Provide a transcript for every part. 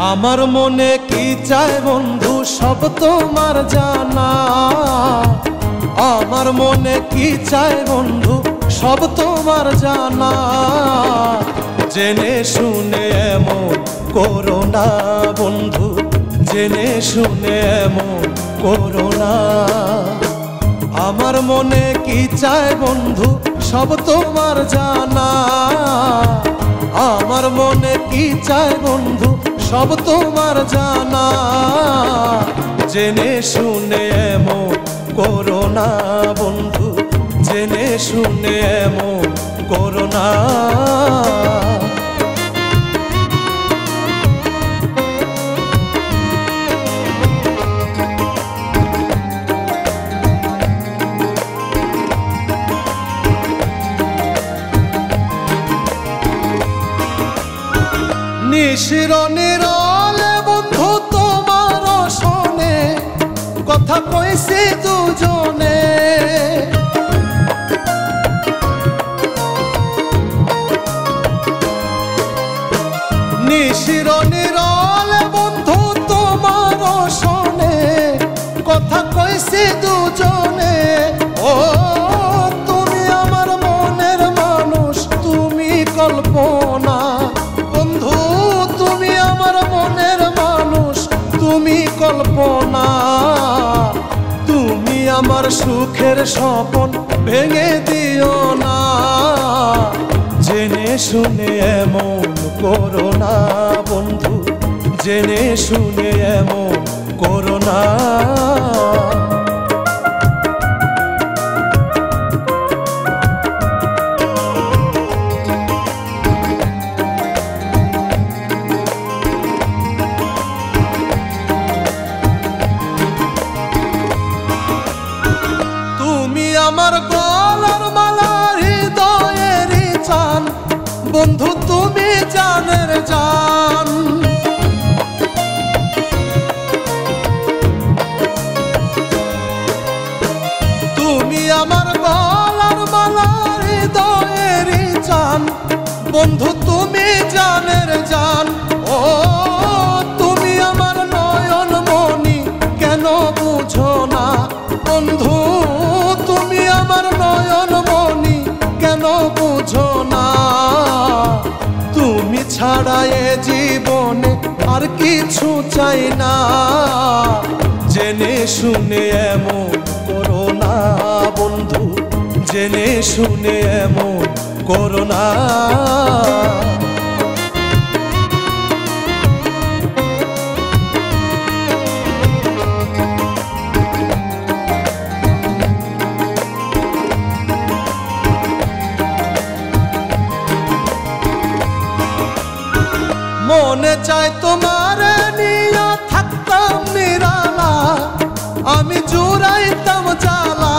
আমার মনে কি চায় বন্ধু সব তোমার জানা। আমার মনে কি চায় বন্ধু সব তোমার জানা। জেনে শুনে এমন করো না বন্ধু, জেনে শুনে এমন করো না। আমার মনে কি চায় বন্ধু সব তোমার জানা। আমার মনে কি চায় বন্ধু সব তোমার জানা। জেনে শুনে এমন করো না বন্ধু, জেনে শুনে এমন করো না। নিশির নিরলে বন্ধু তোমার শোনে কথা কইছি দুজনে। নিশির নিরলে বন্ধু তোমার শোনে কথা কইছি দুজনে। ও তুমি আমার মনের মানুষ, তুমি কল্পনা বন্ধু, তুমি আমার মনের মানুষ, তুমি কল্পনা। তুমি আমার সুখের স্বপ্ন ভেঙে দিও না। জেনে শুনে এমন করো না বন্ধু, জেনে শুনে এমন করো না। আমার গলার মালা হৃদয়ের চান বন্ধু, তুমি জানের জান। তুমি আমার গলার মালা হৃদয়ের চান বন্ধু, তুমি জানের জান। ও তুমি আমার নয়ন মনি কেন বুঝো না বন্ধু, তুমি আমার নয়ন মনি কেন বুঝো না। তুমি ছাড়া এ জীবনে আর কিছু চাই না। জেনে শুনে এমন করো না বন্ধু, জেনে শুনে এমন করো না। মনে চায় তোমার নিয়া থাকতাম নিরালা, আমি জুড়াইতাম জ্বালা।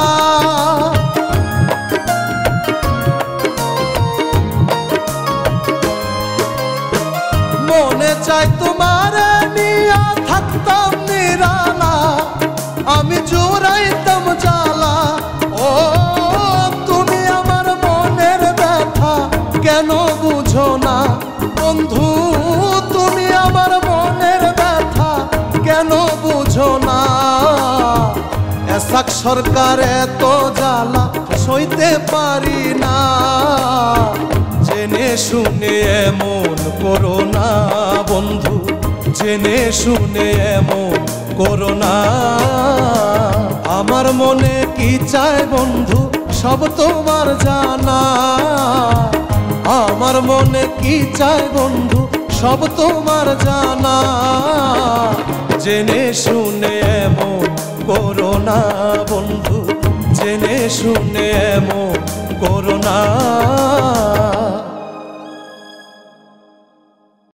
মনে চায় তোমার নিয়া থাকতাম নিরালা, আমি জুড়াইতাম জ্বালা। ও তুমি আমার মনের ব্যথা কেন বুঝো না বন্ধু, তুমি আমার মনের ব্যথা কেন বুঝো না। এসাক সরকার এত জ্বালা সইতে পারি না। জেনে শুনে এমন করো না বন্ধু, জেনে শুনে এমন করো না। আমার মনে কি চায় বন্ধু সব তোমার জানা। আমার মনে কি চায় বন্ধু সব তোমার জানা। জেনে শুনে এমন করো না বন্ধু, জেনে শুনে এমন করো না।